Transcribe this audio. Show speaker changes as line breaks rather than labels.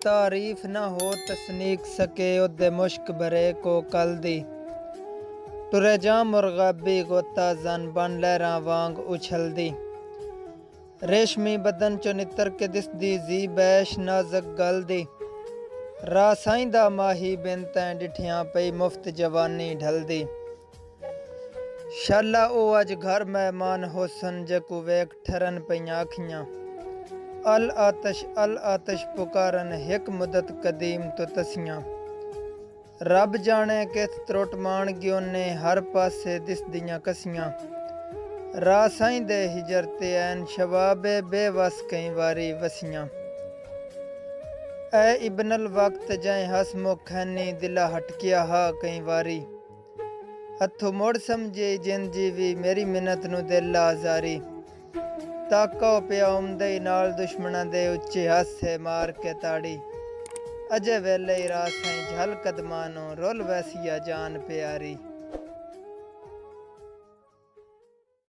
तारीफ न हो तसनीक सके ओदे मुश्क भरे को कल दी। टुरे जा मुरगाबी गोता जन बन लहरां वांग उछलदी। रेशमी बदन चो नितर के दिसदी जी बैश नाजक गल दी। राह साईंदा माही बिन तैं डिठियां पई मुफ्त जवानी ढलदी। शाला ओ अज घर मेहमान होसन जकू वेख ठरन पईयां अखियां। अल आतश पुकारन हिक मुदत कदीम तो तसियां। रब जाने किथ त्रुट मान गियोने हर पासे दिसदियां कसियां। राह साईंदे हिजर ते ऐन शबाबे बेवस कई वारी वसियां। ऐ इब्नल वक्त जै हसमो खैनी दिला हटकिया हा कई वारी। हथों मुड़ समझे जिन जीवी मेरी मिन्नत नू दिल आजारी। ताका पिया उमदे नाल दुश्मना दे उच्चे हासे मार के ताड़ी। अजे वेले राह साईं झल कदमानो रोल वैसिया जान प्यारी।